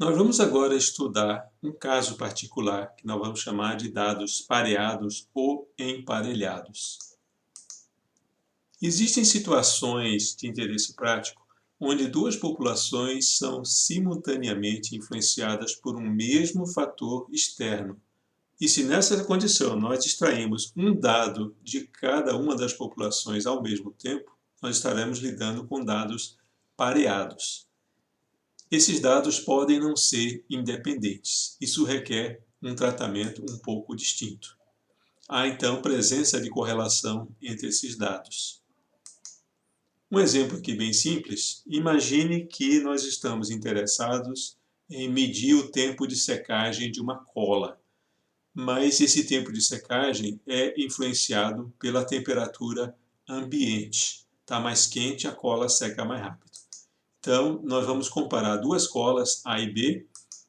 Nós vamos agora estudar um caso particular que nós vamos chamar de dados pareados ou emparelhados. Existem situações de interesse prático onde duas populações são simultaneamente influenciadas por um mesmo fator externo. E se nessa condição nós extraímos um dado de cada uma das populações ao mesmo tempo, nós estaremos lidando com dados pareados. Esses dados podem não ser independentes. Isso requer um tratamento um pouco distinto. Há então presença de correlação entre esses dados. Um exemplo aqui bem simples. Imagine que nós estamos interessados em medir o tempo de secagem de uma cola, mas esse tempo de secagem é influenciado pela temperatura ambiente. Está mais quente, a cola seca mais rápido. Então, nós vamos comparar duas colas, A e B.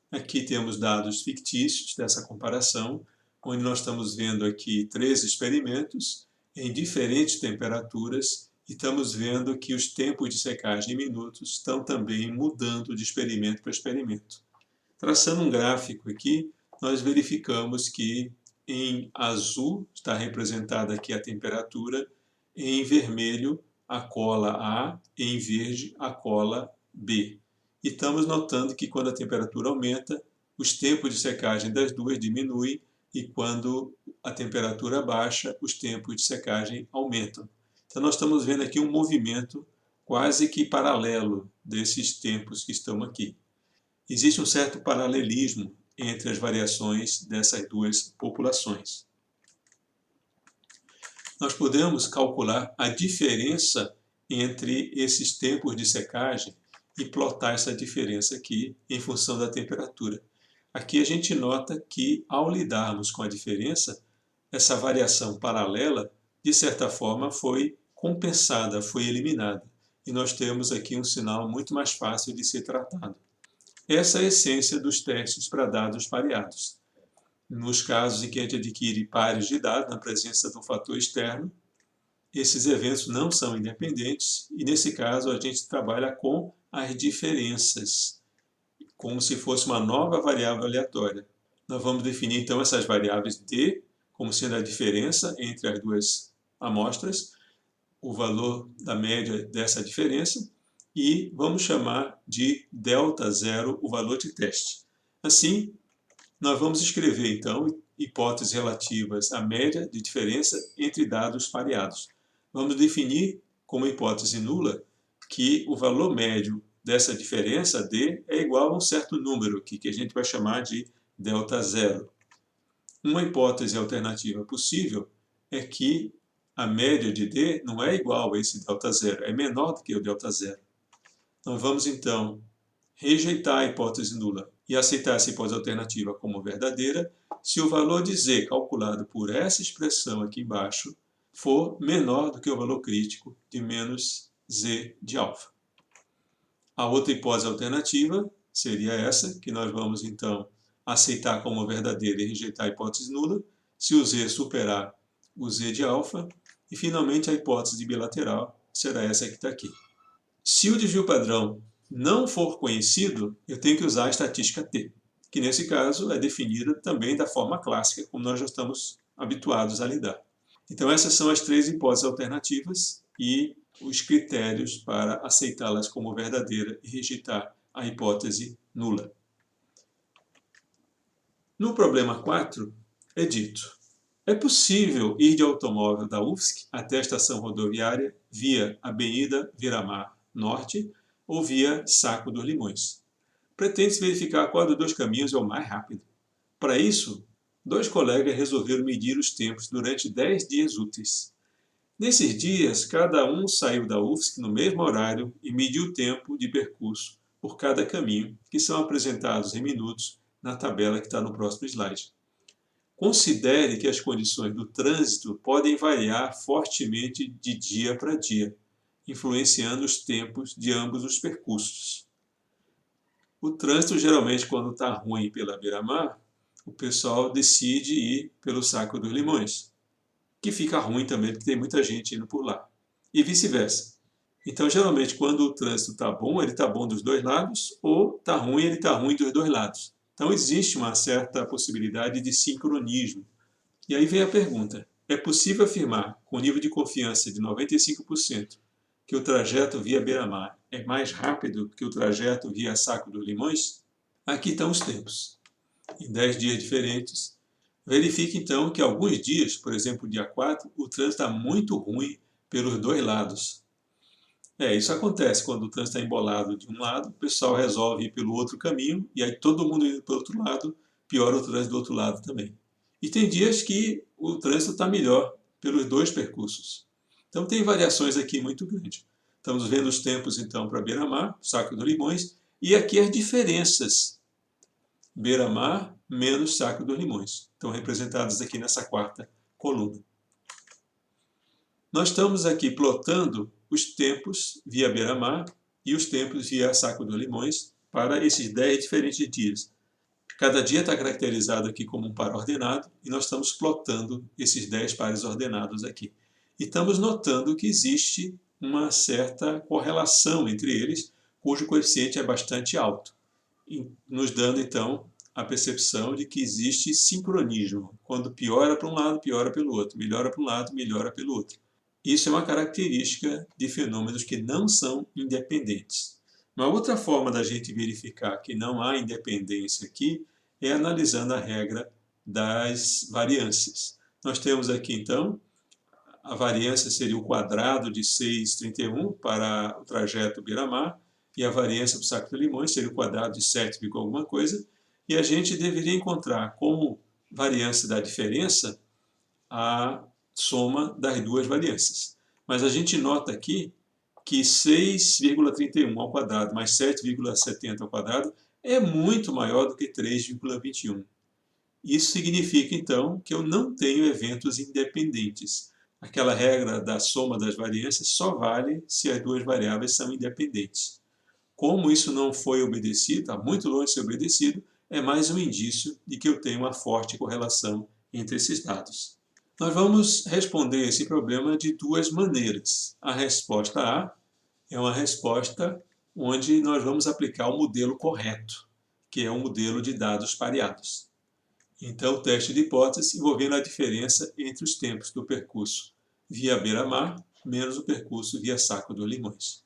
Aqui temos dados fictícios dessa comparação, onde nós estamos vendo aqui 3 experimentos em diferentes temperaturas e estamos vendo que os tempos de secagem em minutos estão também mudando de experimento para experimento. Traçando um gráfico aqui, nós verificamos que em azul está representada aqui a temperatura, em vermelho a cola A, em verde a cola B. E estamos notando que quando a temperatura aumenta, os tempos de secagem das duas diminuem e quando a temperatura baixa, os tempos de secagem aumentam. Então nós estamos vendo aqui um movimento quase que paralelo desses tempos que estão aqui. Existe um certo paralelismo entre as variações dessas duas populações. Nós podemos calcular a diferença entre esses tempos de secagem e plotar essa diferença aqui em função da temperatura. Aqui a gente nota que, ao lidarmos com a diferença, essa variação paralela, de certa forma, foi compensada, foi eliminada. E nós temos aqui um sinal muito mais fácil de ser tratado. Essa é a essência dos testes para dados pareados. Nos casos em que a gente adquire pares de dados na presença de um fator externo, esses eventos não são independentes e, nesse caso, a gente trabalha com as diferenças, como se fosse uma nova variável aleatória. Nós vamos definir, então, essas variáveis D como sendo a diferença entre as duas amostras, o valor da média dessa diferença, e vamos chamar de ΔZ o valor de teste. Assim, nós vamos escrever, então, hipóteses relativas à média de diferença entre dados pareados. Vamos definir como hipótese nula que o valor médio dessa diferença, D, é igual a um certo número aqui, que a gente vai chamar de ΔZ. Uma hipótese alternativa possível é que a média de D não é igual a esse ΔZ, é menor do que o ΔZ. Nós vamos, então, rejeitar a hipótese nula e aceitar essa hipótese alternativa como verdadeira se o valor de Z calculado por essa expressão aqui embaixo for menor do que o valor crítico de menos Z de alfa. A outra hipótese alternativa seria essa, que nós vamos então aceitar como verdadeira e rejeitar a hipótese nula, se o Z superar o Z de alfa, e finalmente a hipótese bilateral será essa que está aqui. Se o desvio padrão não for conhecido, eu tenho que usar a estatística T, que nesse caso é definida também da forma clássica, como nós já estamos habituados a lidar. Então essas são as 3 hipóteses alternativas e os critérios para aceitá-las como verdadeira e rejeitar a hipótese nula. No problema 4, é dito: é possível ir de automóvel da UFSC até a estação rodoviária via Avenida Viramar Norte ou via Saco dos Limões. Pretende-se verificar qual dos 2 caminhos é o mais rápido. Para isso, 2 colegas resolveram medir os tempos durante 10 dias úteis. Nesses dias, cada um saiu da UFSC no mesmo horário e mediu o tempo de percurso por cada caminho, que são apresentados em minutos na tabela que está no próximo slide. Considere que as condições do trânsito podem variar fortemente de dia para dia, influenciando os tempos de ambos os percursos. O trânsito, geralmente, quando está ruim pela beira-mar, o pessoal decide ir pelo Saco dos Limões, que fica ruim também porque tem muita gente indo por lá. E vice-versa. Então, geralmente, quando o trânsito está bom, ele está bom dos dois lados, ou está ruim, ele está ruim dos dois lados. Então, existe uma certa possibilidade de sincronismo. E aí vem a pergunta: é possível afirmar, com nível de confiança de 95%, que o trajeto via Beira-Mar é mais rápido que o trajeto via Saco dos Limões? Aqui estão os tempos. Em 10 dias diferentes. Verifique então que alguns dias, por exemplo, dia 4, o trânsito está muito ruim pelos dois lados. Isso acontece quando o trânsito está embolado de um lado, o pessoal resolve ir pelo outro caminho, e aí todo mundo indo pelo outro lado, piora o trânsito do outro lado também. E tem dias que o trânsito está melhor pelos dois percursos. Então tem variações aqui muito grandes. Estamos vendo os tempos então para Beira-Mar, Saco dos Limões, e aqui as diferenças. Beira-Mar menos Saco dos Limões. Estão representadas aqui nessa quarta coluna. Nós estamos aqui plotando os tempos via Beira-Mar e os tempos via Saco dos Limões para esses 10 diferentes dias. Cada dia está caracterizado aqui como um par ordenado e nós estamos plotando esses 10 pares ordenados aqui. E estamos notando que existe uma certa correlação entre eles, cujo coeficiente é bastante alto, nos dando então a percepção de que existe sincronismo. Quando piora para um lado, piora pelo outro, melhora para um lado, melhora pelo outro. Isso é uma característica de fenômenos que não são independentes. Uma outra forma da gente verificar que não há independência aqui é analisando a regra das variâncias. Nós temos aqui, então, a variância seria o quadrado de 6,31 para o trajeto Beira-Mar, e a variância para o Saco de Limões seria o quadrado de 7, alguma coisa, e a gente deveria encontrar como variância da diferença a soma das duas variâncias. Mas a gente nota aqui que 6,31 ao quadrado mais 7,70 ao quadrado é muito maior do que 3,21. Isso significa, então, que eu não tenho eventos independentes. Aquela regra da soma das variâncias só vale se as duas variáveis são independentes. Como isso não foi obedecido, está muito longe de ser obedecido, é mais um indício de que eu tenho uma forte correlação entre esses dados. Nós vamos responder esse problema de duas maneiras. A resposta A é uma resposta onde nós vamos aplicar o modelo correto, que é o modelo de dados pareados. Então, o teste de hipótese envolvendo a diferença entre os tempos do percurso via Beira-Mar menos o percurso via Saco dos Limões.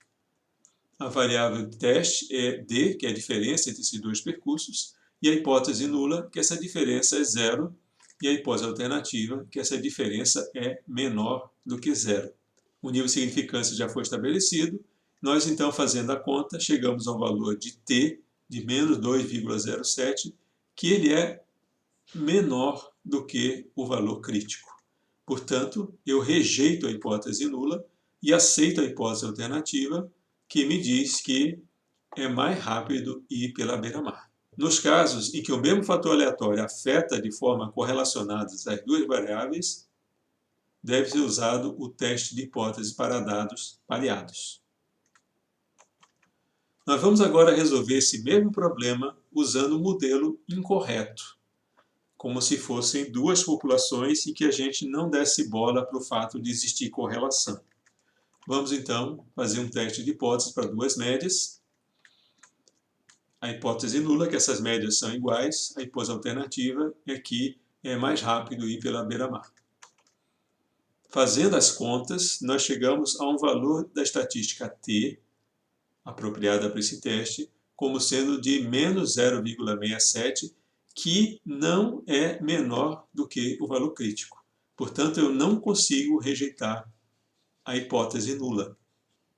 A variável de teste é D, que é a diferença entre esses dois percursos, e a hipótese nula, que essa diferença é zero, e a hipótese alternativa, que essa diferença é menor do que zero. O nível de significância já foi estabelecido. Nós, então, fazendo a conta, chegamos ao valor de t de menos 2,07, que ele é menor do que o valor crítico. Portanto, eu rejeito a hipótese nula e aceito a hipótese alternativa, que me diz que é mais rápido ir pela beira-mar. Nos casos em que o mesmo fator aleatório afeta de forma correlacionada as duas variáveis, deve ser usado o teste de hipótese para dados pareados. Nós vamos agora resolver esse mesmo problema usando o modelo incorreto, como se fossem duas populações em que a gente não desse bola para o fato de existir correlação. Vamos então fazer um teste de hipótese para duas médias. A hipótese nula, que essas médias são iguais, a hipótese alternativa é que é mais rápido ir pela beira-mar. Fazendo as contas, nós chegamos a um valor da estatística t, apropriada para esse teste, como sendo de menos 0,67, que não é menor do que o valor crítico. Portanto, eu não consigo rejeitar a hipótese nula.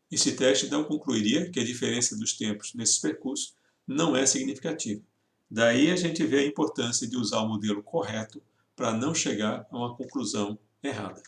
Esse teste então concluiria que a diferença dos tempos nesses percursos não é significativa. Daí a gente vê a importância de usar o modelo correto para não chegar a uma conclusão errada.